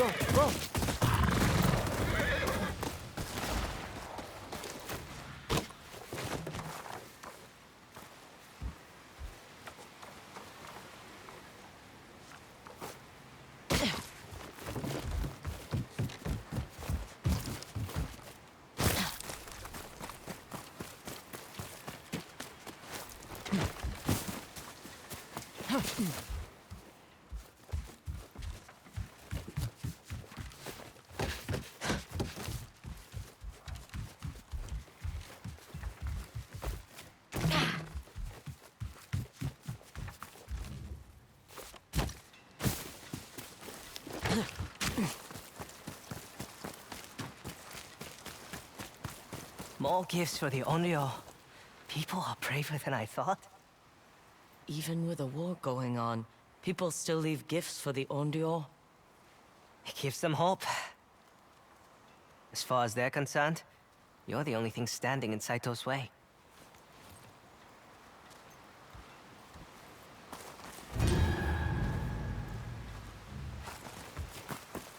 go, go! More gifts for the Onryo. People are braver than I thought. Even with a war going on, people still leave gifts for the Onryo. It gives them hope. As far as they're concerned, you're the only thing standing in Saito's way.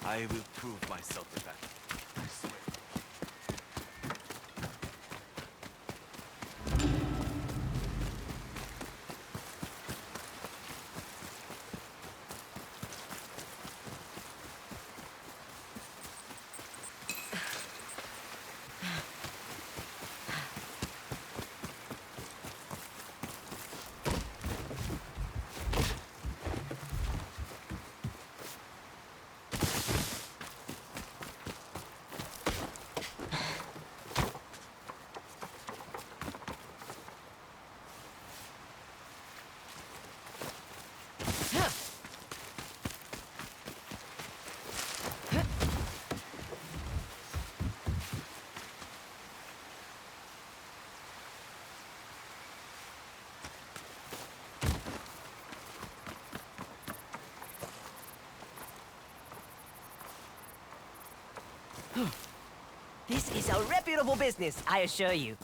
I will prove myself in battle. I swear. This is a reputable business, I assure you.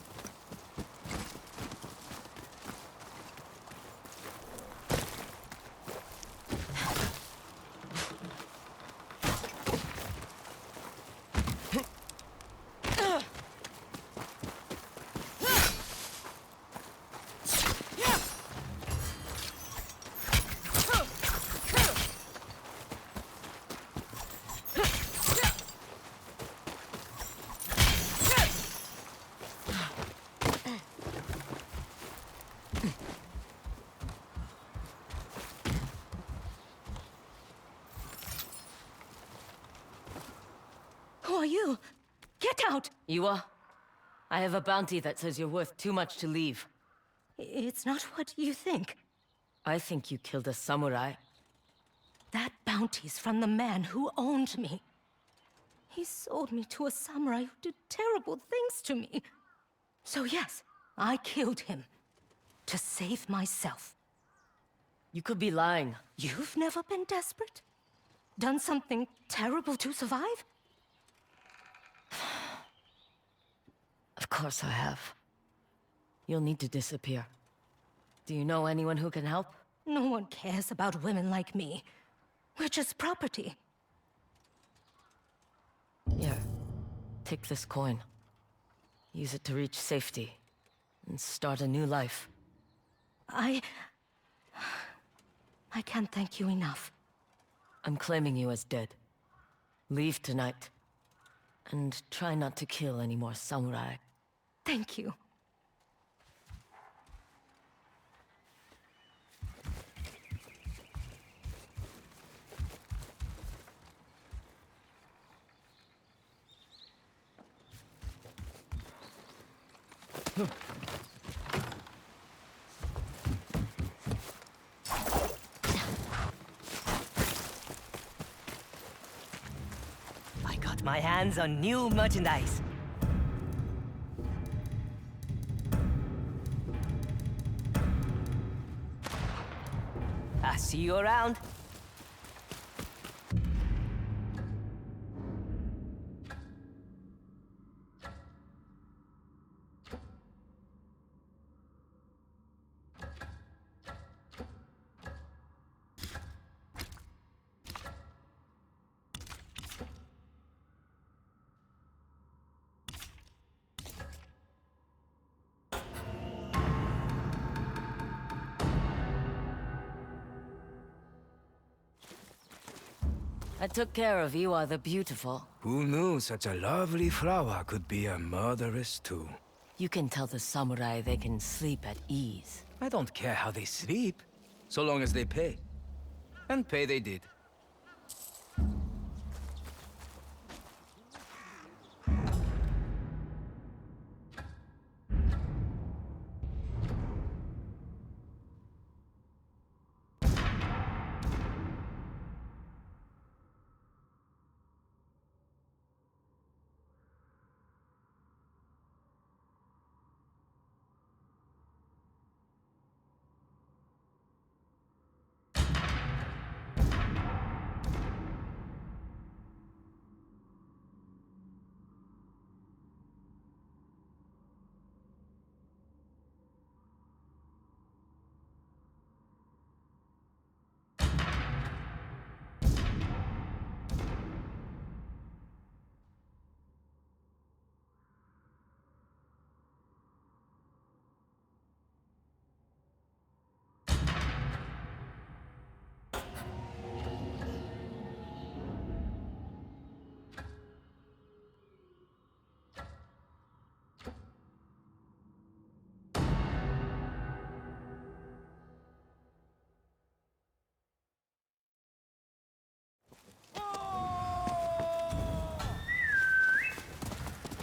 Who are you? Get out! You are? I have a bounty that says you're worth too much to leave. It's not what you think. I think you killed a samurai. That bounty's from the man who owned me. He sold me to a samurai who did terrible things to me. So yes, I killed him. To save myself. You could be lying. You've never been desperate? Done something terrible to survive? Of course I have. You'll need to disappear. Do you know anyone who can help? No one cares about women like me. We're just property. Here. Take this coin. Use it to reach safety. And start a new life. I can't thank you enough. I'm claiming you as dead. Leave tonight. And try not to kill any more samurai. Thank you. I got my hands on new merchandise. I'll see you around. I took care of Iwa the Beautiful. Who knew such a lovely flower could be a murderess too? You can tell the samurai they can sleep at ease. I don't care how they sleep, so long as they pay. And pay they did.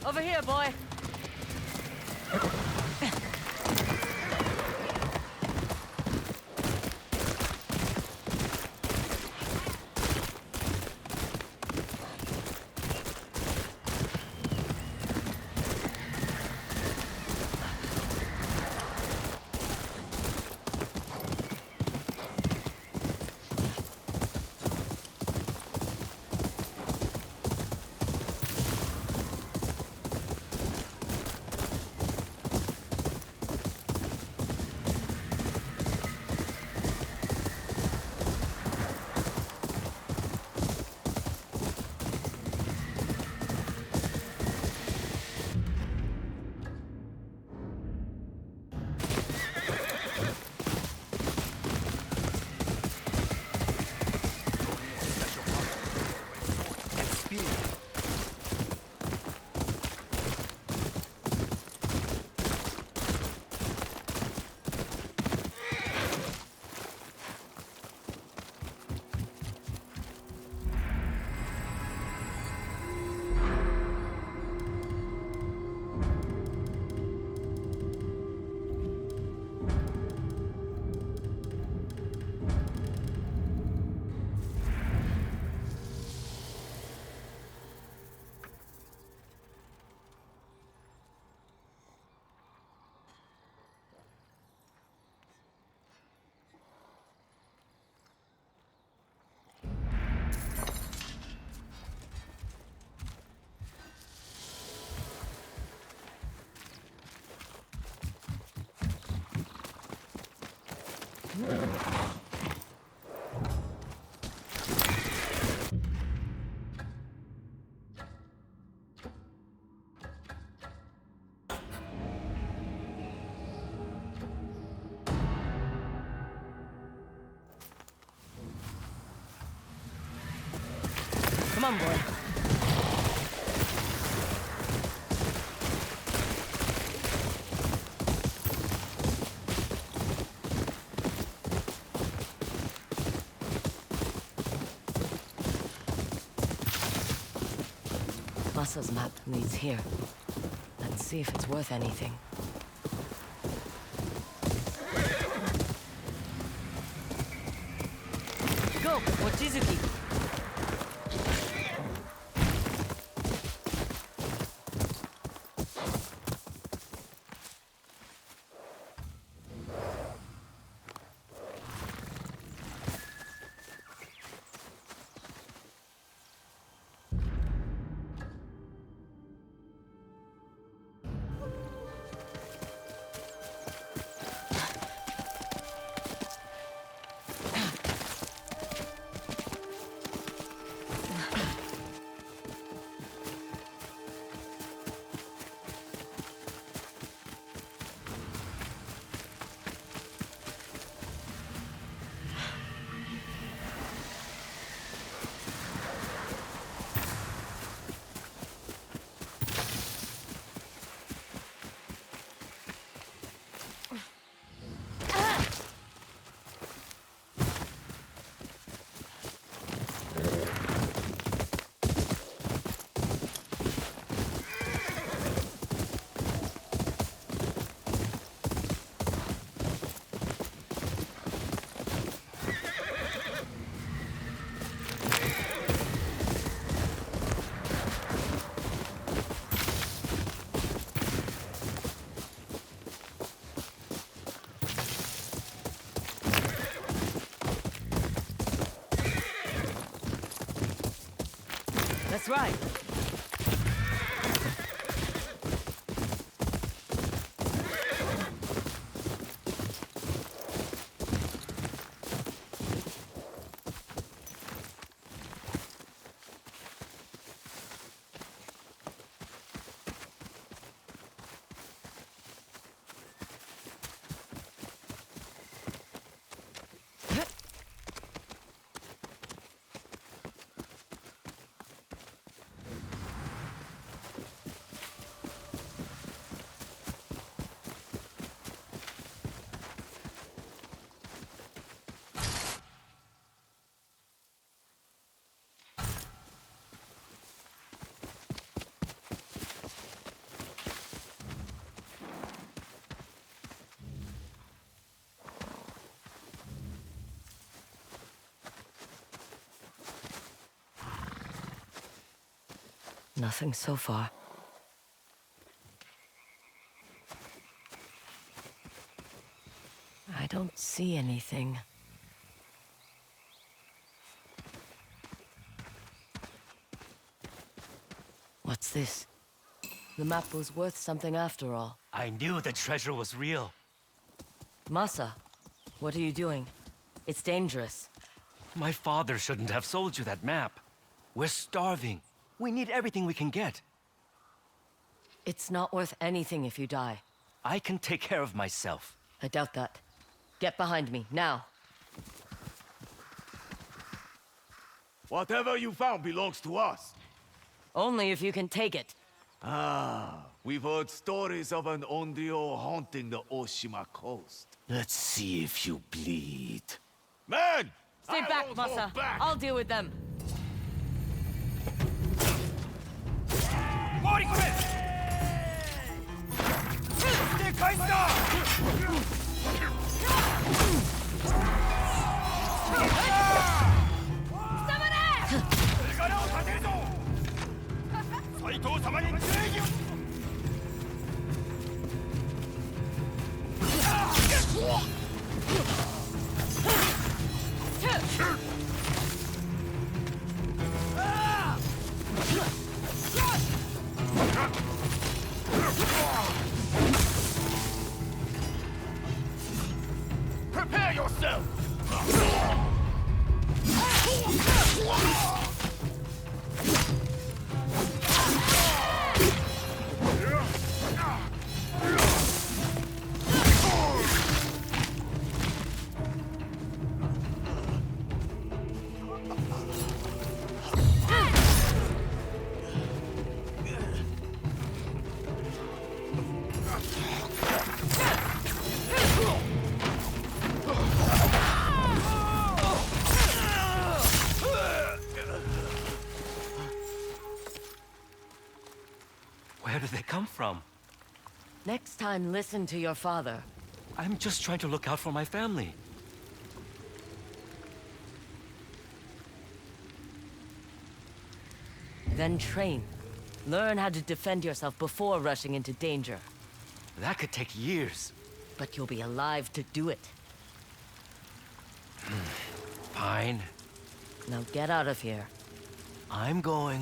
Over here, boy! Come on, boy. Masa's map leads here. Let's see if it's worth anything. Go, Mochizuki! That's right. Nothing so far. I don't see anything. What's this? The map was worth something after all. I knew the treasure was real. Masa, what are you doing? It's dangerous. My father shouldn't have sold you that map. We're starving. We need everything we can get. It's not worth anything if you die. I can take care of myself. I doubt that. Get behind me, now. Whatever you found belongs to us. Only if you can take it. Ah, we've heard stories of an Onryo haunting the Oshima coast. Let's see if you bleed. Man! Stay I back, won't hold Masa. back. I'll deal with them. Prepare yourself! Where did they come from? Next time, listen to your father. I'm just trying to look out for my family. Then train. Learn how to defend yourself before rushing into danger. That could take years. But you'll be alive to do it. Fine. Now get out of here. I'm going.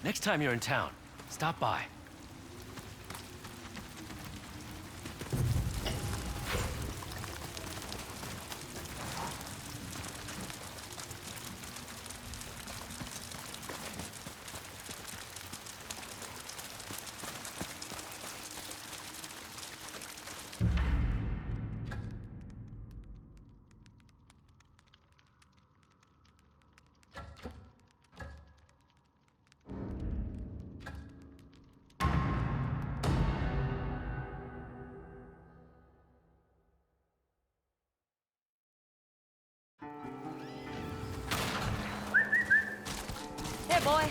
Next time you're in town, stop by. Here, boy.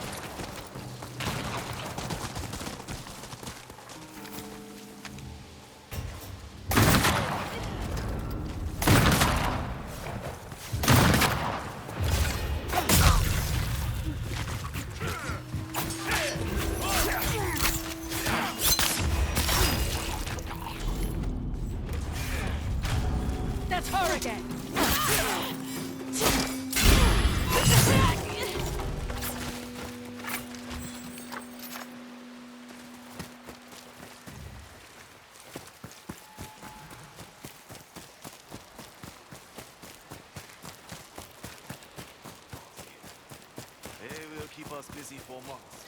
That's her again. keep us busy for months.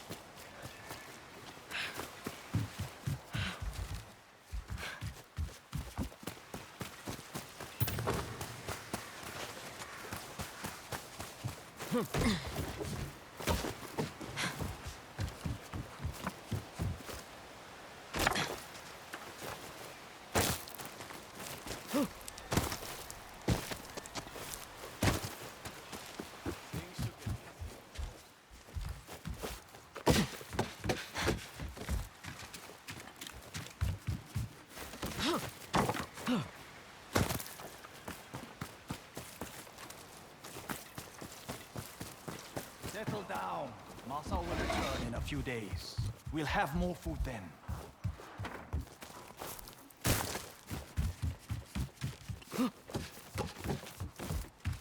Settle down. Masa will return in a few days. We'll have more food then.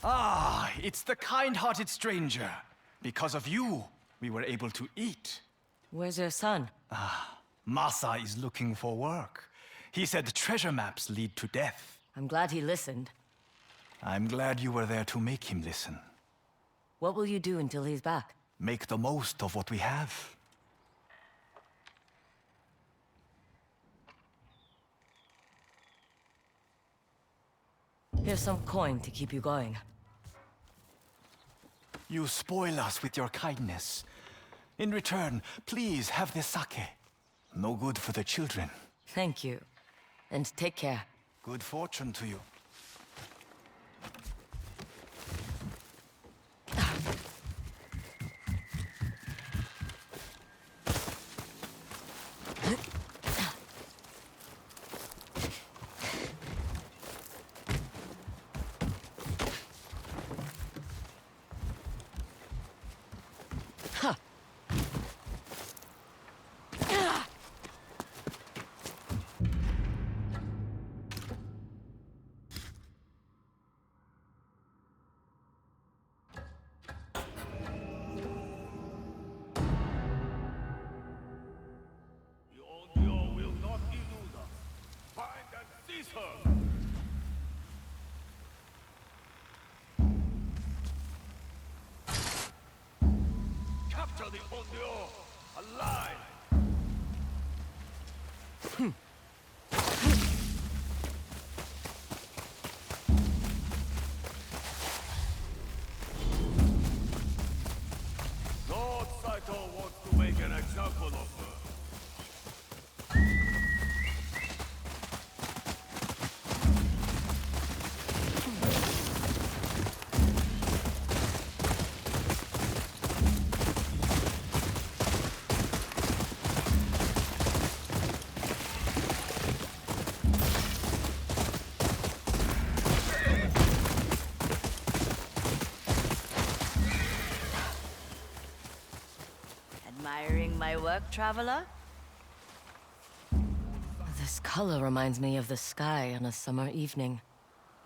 Ah, it's the kind-hearted stranger. Because of you, we were able to eat. Where's your son? Masa is looking for work. He said treasure maps lead to death. I'm glad he listened. I'm glad you were there to make him listen. What will you do until he's back? Make the most of what we have. Here's some coin to keep you going. You spoil us with your kindness. In return, please have this sake. No good for the children. Thank you. And take care. Good fortune to you. The Onryo will not elude us. Find and seize her! Capture the Onryo alive! Lord Saito wants to make an example of her. Admiring my work, traveler? This color reminds me of the sky on a summer evening.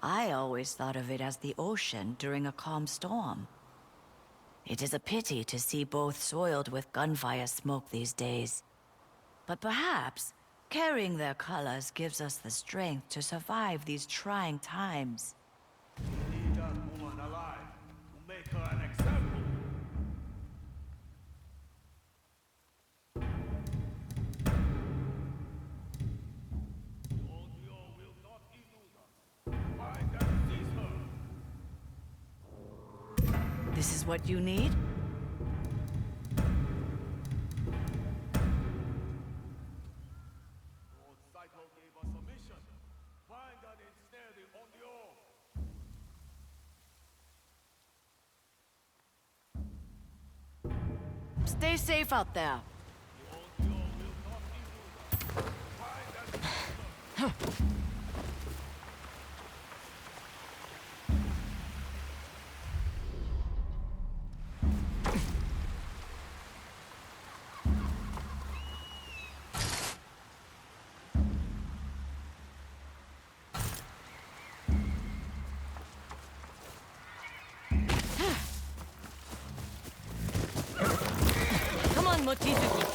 I always thought of it as the ocean during a calm storm. It is a pity to see both soiled with gunfire smoke these days. But perhaps carrying their colors gives us the strength to survive these trying times. Need that woman alive to make her an example. The Onryo will not elude us. Find and seize her! This is what you need? Lord Saito gave us a mission. Find and ensnare the Onryo. Stay safe out there. The Onryo will not elude us. Find and seize her! Come on, Mochizuki.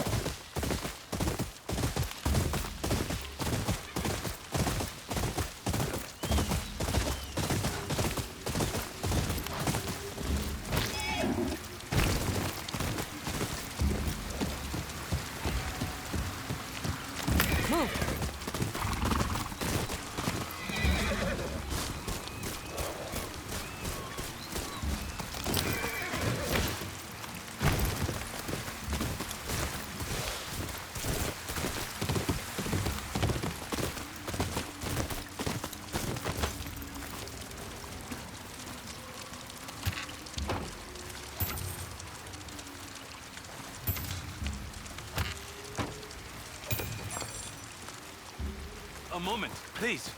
A moment, please.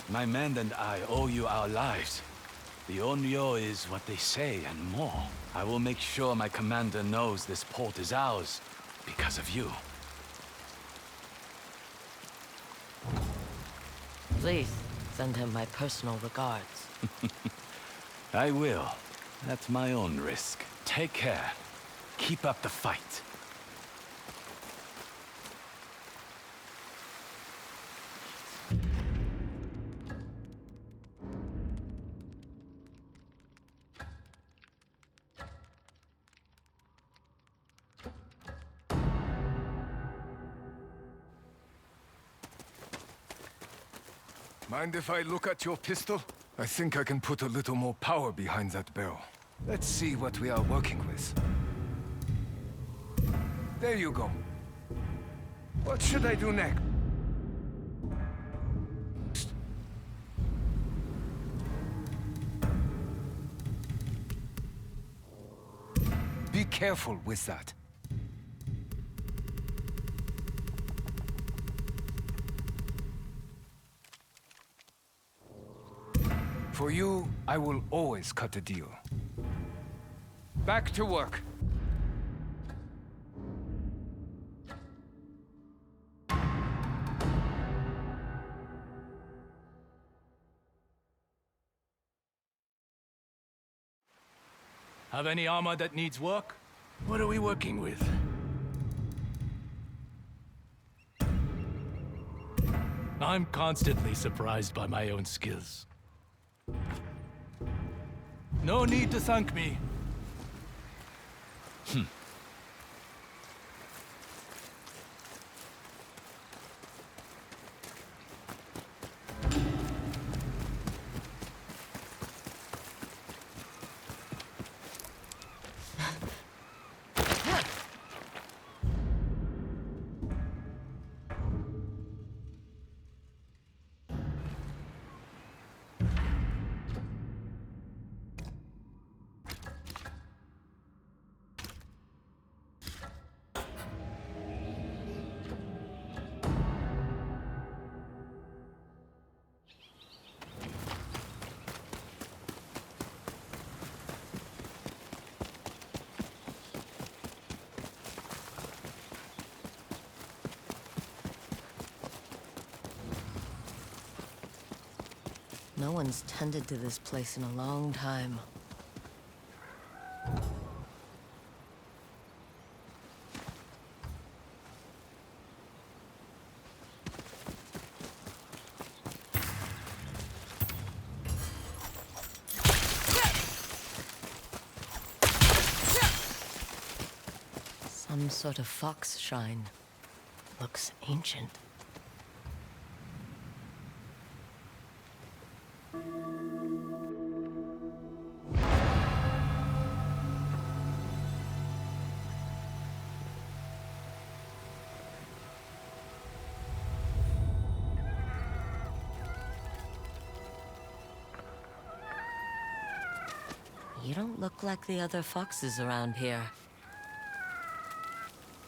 My men and I owe you our lives. The Onryo is what they say and more. I will make sure my commander knows this port is ours because of you. Please, send him my personal regards. I will. At my own risk. Take care. Keep up the fight. Mind if I look at your pistol? I think I can put a little more power behind that barrel. Let's see what we are working with. There you go. What should I do next? Be careful with that. For you, I will always cut a deal. Back to work. Have any armor that needs work? What are we working with? I'm constantly surprised by my own skills. No need to thank me. No one's tended to this place in a long time. Some sort of fox shrine. Looks ancient. You don't look like the other foxes around here.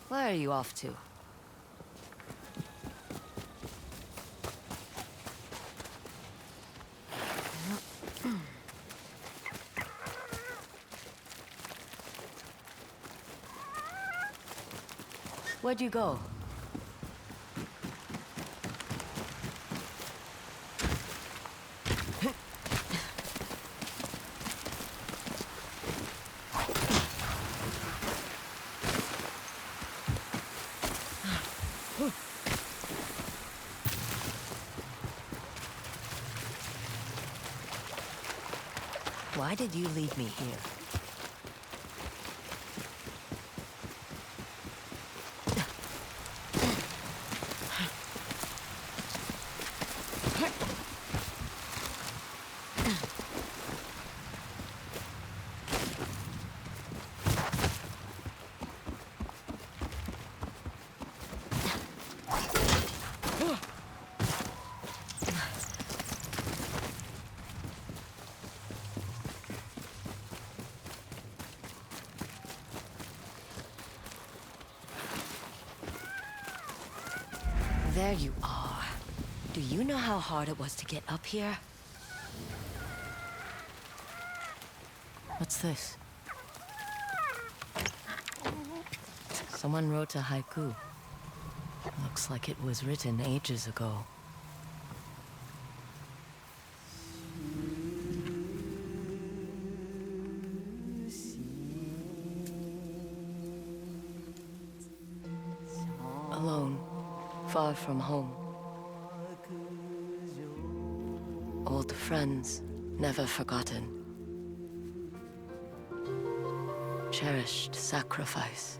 Where are you off to? Where'd you go? Why did you leave me here? There you are. Do you know how hard it was to get up here? What's this? Someone wrote a haiku. Looks like it was written ages ago. Alone, far from home. Old friends, never forgotten. Cherished sacrifice.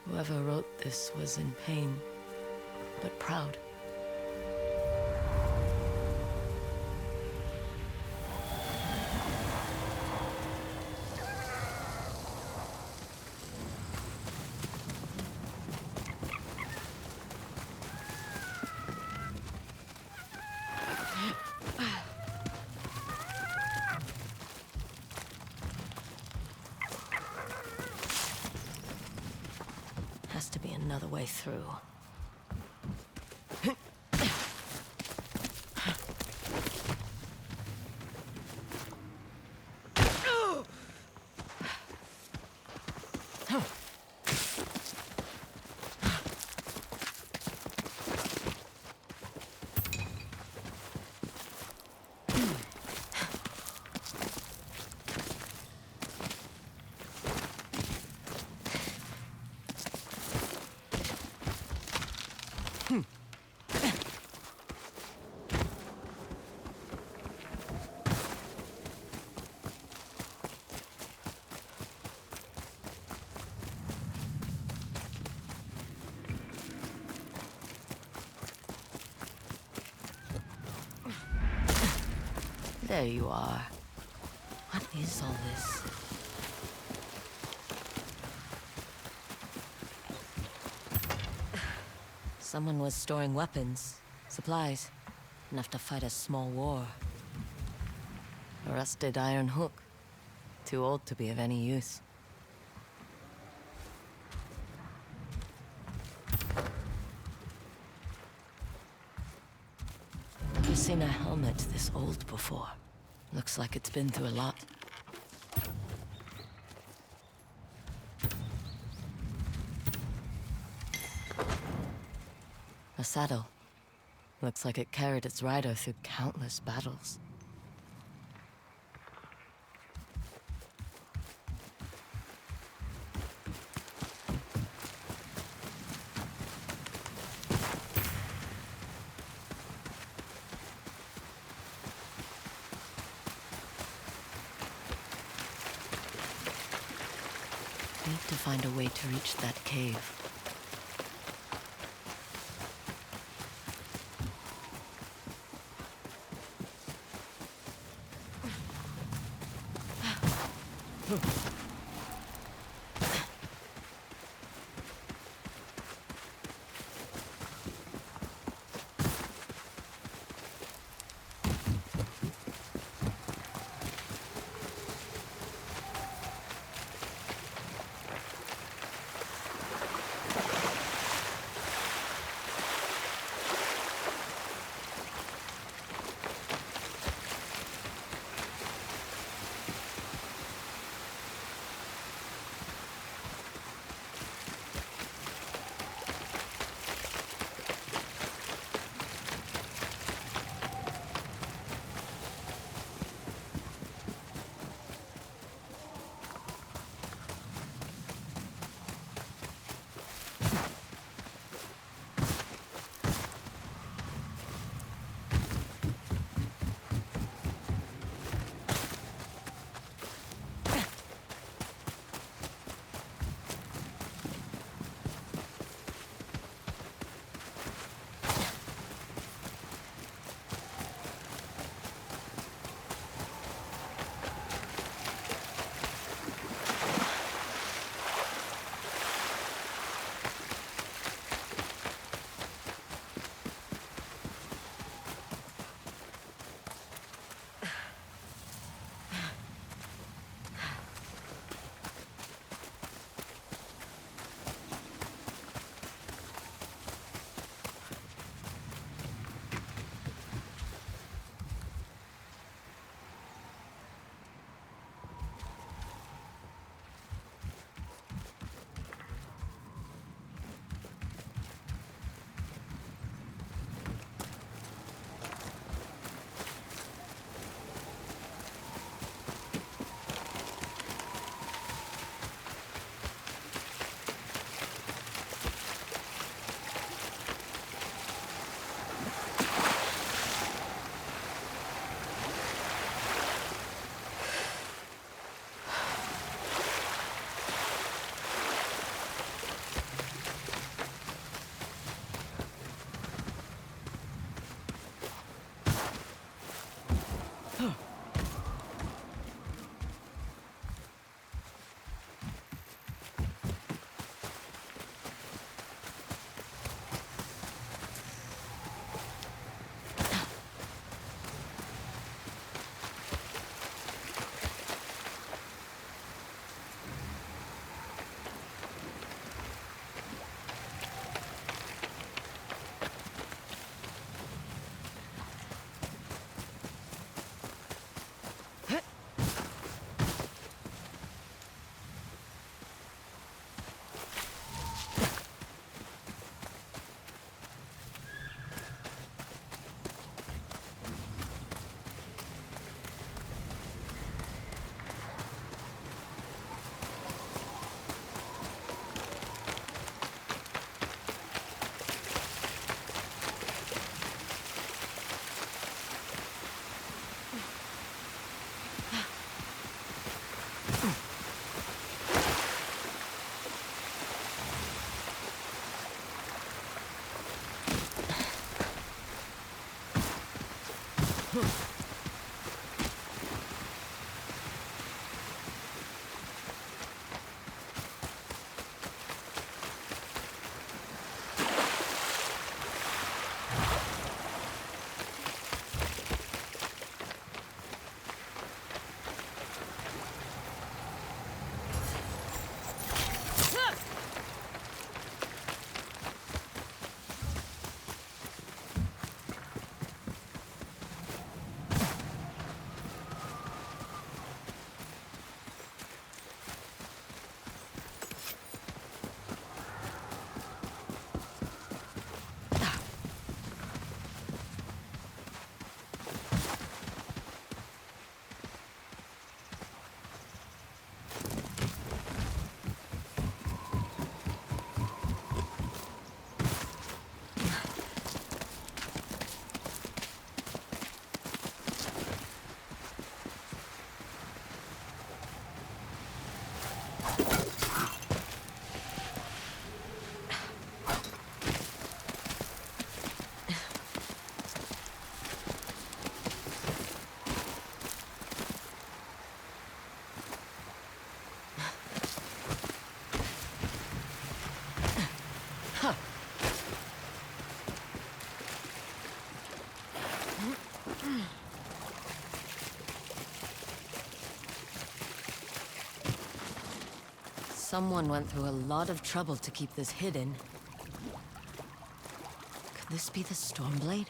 Whoever wrote this was in pain, but proud. Has to be another way through. There you are. What is all this? Someone was storing weapons, supplies, enough to fight a small war. A rusted iron hook. Too old to be of any use. Never seen a helmet this old before. Looks like it's been through a lot. A saddle. Looks like it carried its rider through countless battles. Need to find a way to reach that cave. Someone went through a lot of trouble to keep this hidden. Could this be the Stormblade?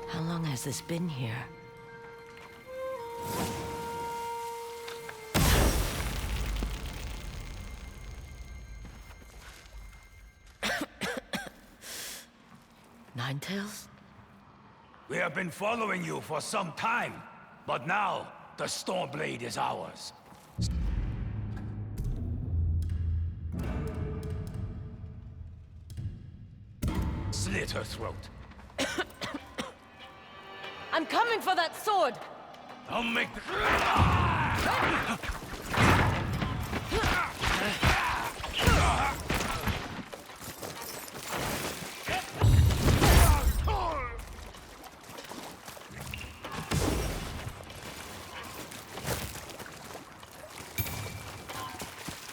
How long has this been here? Ninetales? We have been following you for some time, but now the Stormblade is ours. Slit her throat. I'm coming for that sword! I'll make the...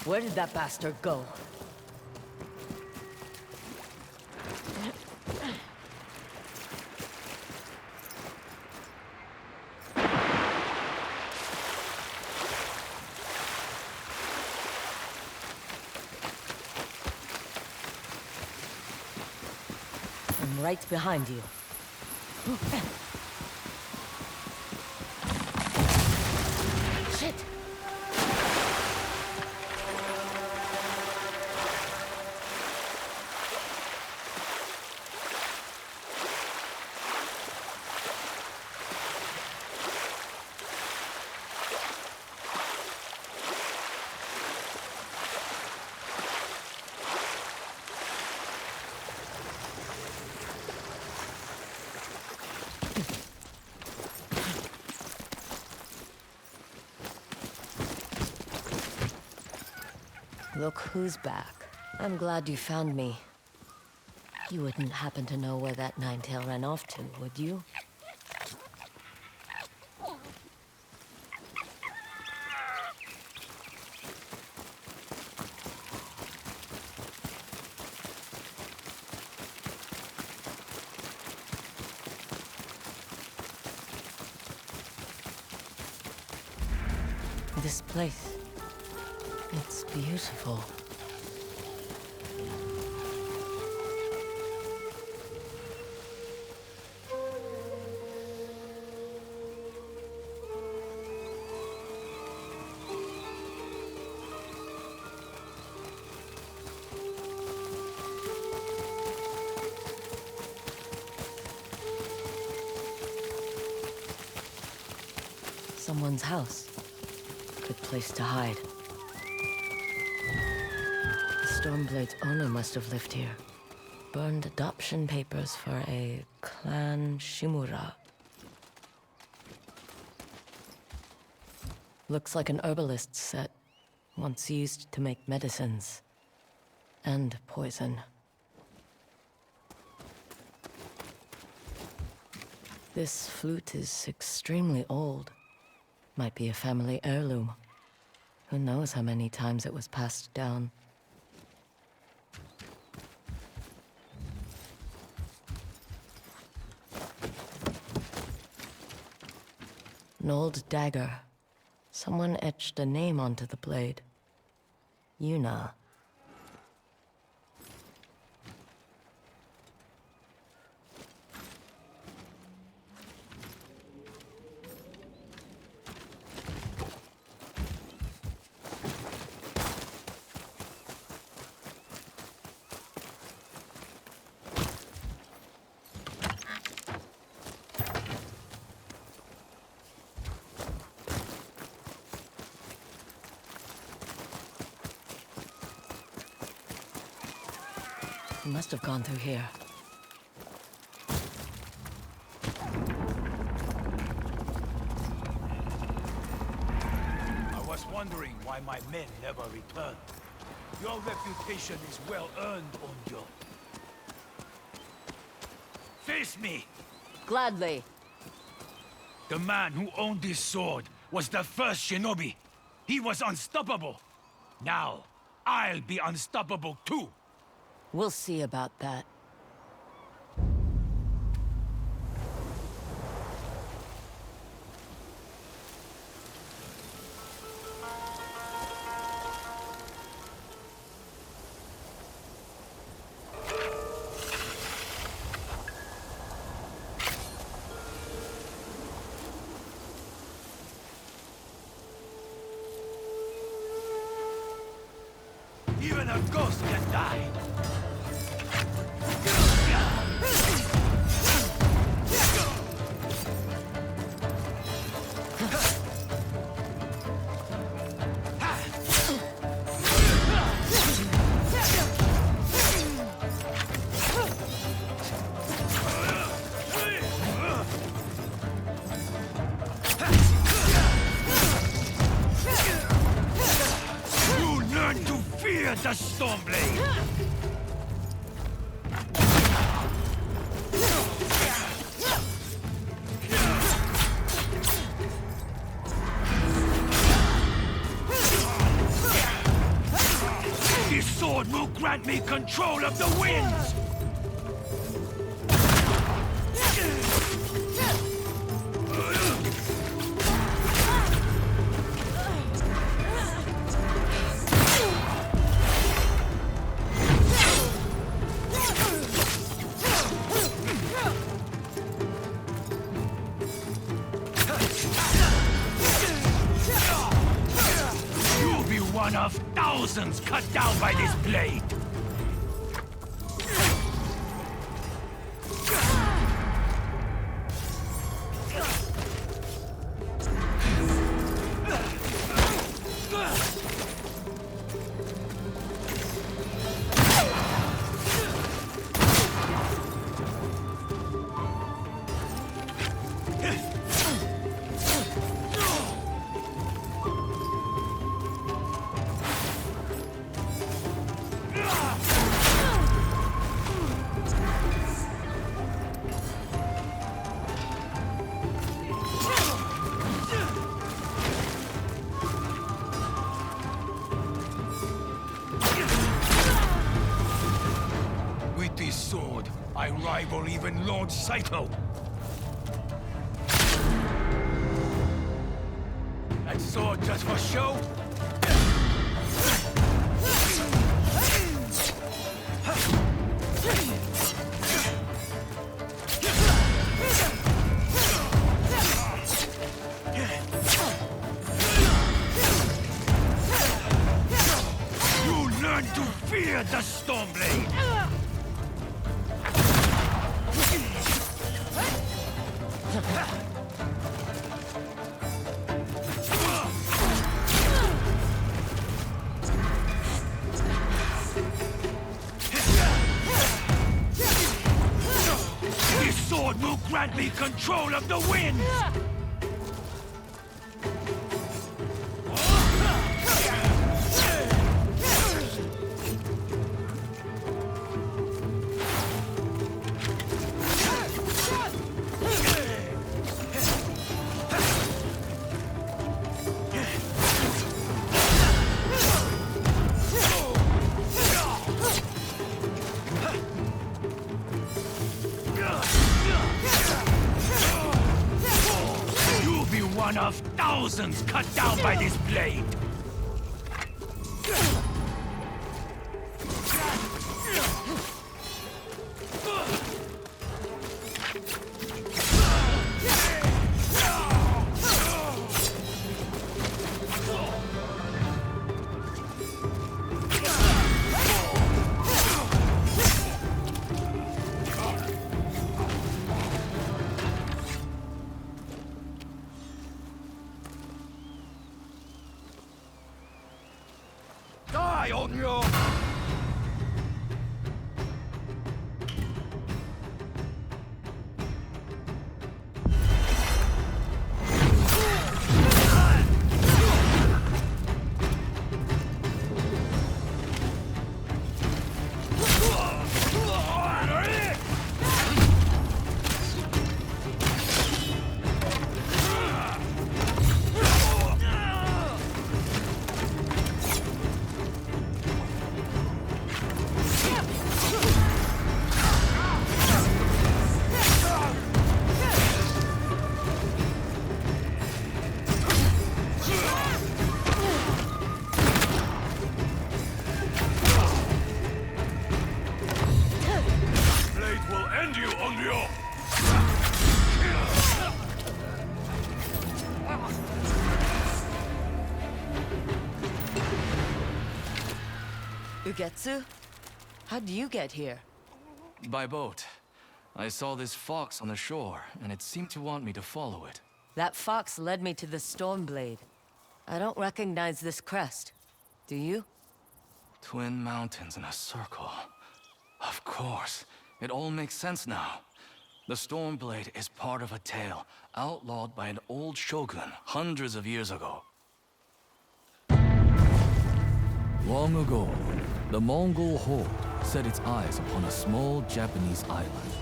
Where did that bastard go? I'm right behind you. Shit! Look who's back. I'm glad you found me. You wouldn't happen to know where that Ninetail ran off to, would you? This place. It's beautiful. Someone's house. Good place to hide. Stormblade's owner must have lived here. Burned adoption papers for a clan Shimura. Looks like an herbalist's set, once used to make medicines. And poison. This flute is extremely old. Might be a family heirloom. Who knows how many times it was passed down. An old dagger. Someone etched a name onto the blade. Yuna. He must have gone through here. I was wondering why my men never returned. Your reputation is well earned, Onyo. Face me! Gladly. The man who owned this sword was the first shinobi. He was unstoppable. Now, I'll be unstoppable too. We'll see about that. a ghost can die. The Stormblade! This sword will grant me control of the winds! One of thousands cut down by this blade! Sword, I rival even Lord Saito. That sword just for show? You learn to fear the Stormblade! This sword will grant me control of the winds! One of thousands cut down by this blade! Die on your... Ugetsu? How'd you get here? By boat. I saw this fox on the shore, and it seemed to want me to follow it. That fox led me to the Stormblade. I don't recognize this crest. Do you? Twin mountains in a circle. Of course. It all makes sense now. The Stormblade is part of a tale outlawed by an old shogun hundreds of years ago. Long ago, the Mongol horde set its eyes upon a small Japanese island.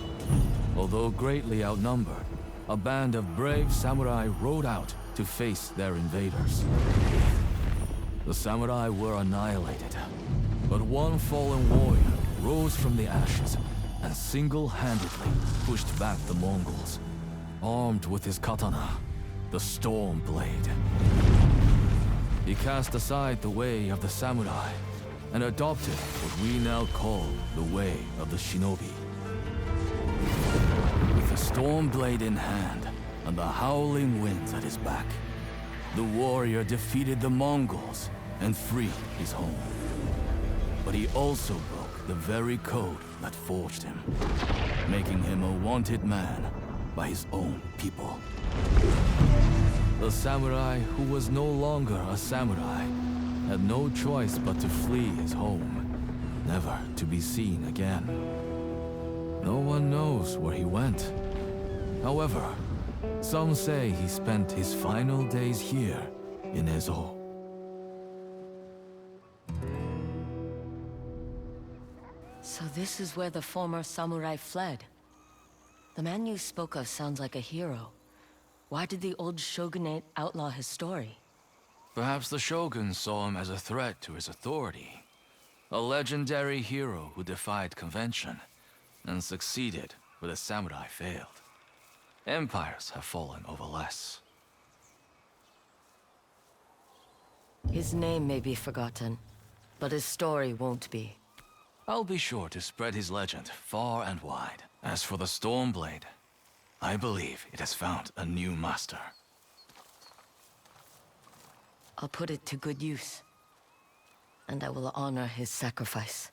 Although greatly outnumbered, a band of brave samurai rode out to face their invaders. The samurai were annihilated, but one fallen warrior rose from the ashes and single-handedly pushed back the Mongols, armed with his katana, the Stormblade. He cast aside the way of the samurai and adopted what we now call the way of the shinobi. With the Stormblade in hand and the howling winds at his back, the warrior defeated the Mongols and freed his home. But he also broke the very code that forged him, making him a wanted man by his own people. The samurai who was no longer a samurai had no choice but to flee his home, never to be seen again. No one knows where he went. However, some say he spent his final days here in Ezo. So this is where the former samurai fled. The man you spoke of sounds like a hero. Why did the old shogunate outlaw his story? Perhaps the shogun saw him as a threat to his authority. A legendary hero who defied convention and succeeded where the samurai failed. Empires have fallen over less. His name may be forgotten, but his story won't be. I'll be sure to spread his legend far and wide. As for the Stormblade, I believe it has found a new master. I'll put it to good use, and I will honor his sacrifice.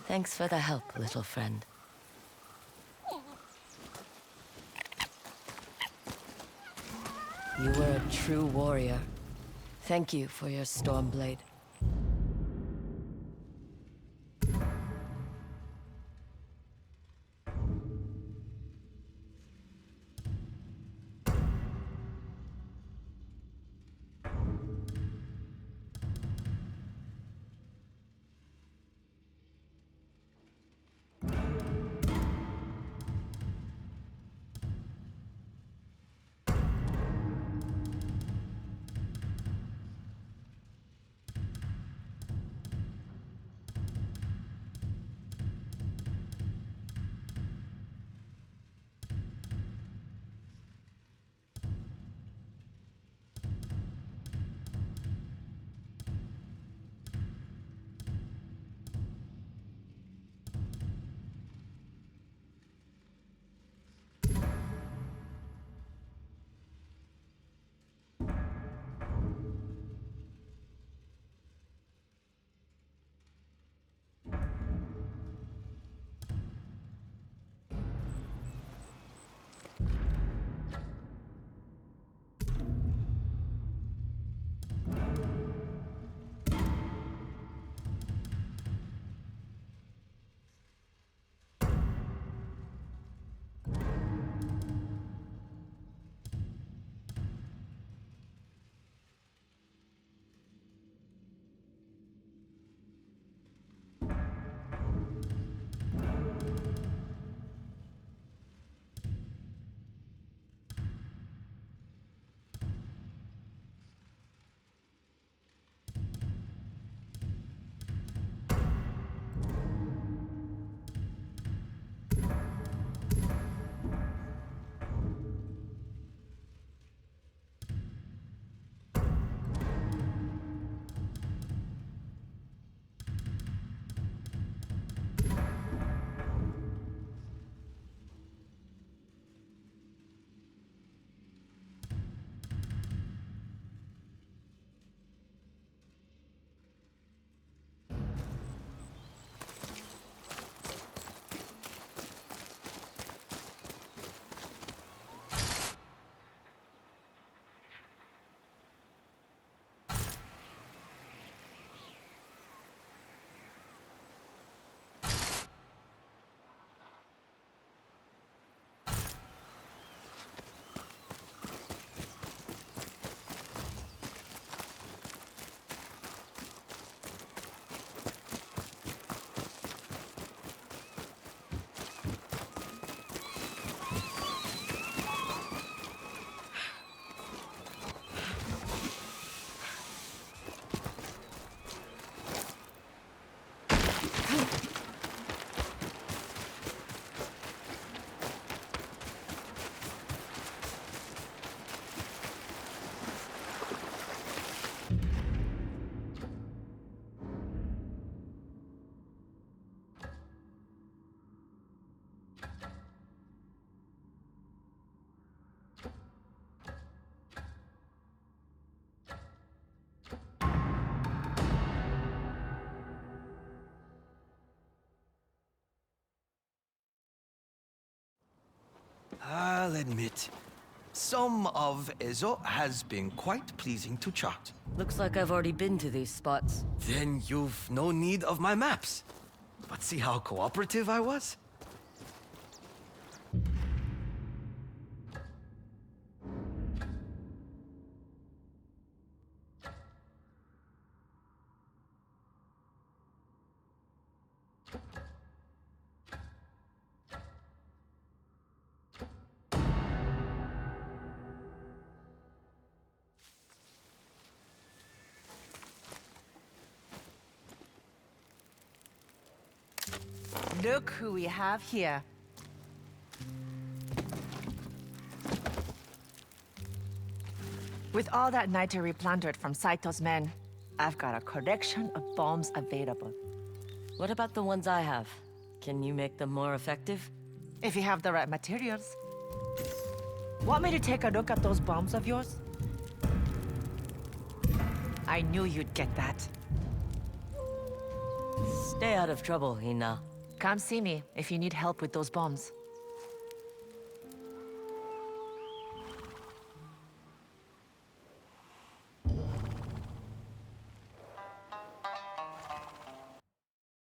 Thanks for the help, little friend. You were a true warrior. Thank you for your Stormblade. right. Some of Ezo has been quite pleasing to chart. Looks like I've already been to these spots. Then you've no need of my maps. But see how cooperative I was? Look who we have here. With all that niter we plundered from Saito's men, I've got a collection of bombs available. What about the ones I have? Can you make them more effective? If you have the right materials. Want me to take a look at those bombs of yours? I knew you'd get that. Stay out of trouble, Hina. Come see me if you need help with those bombs.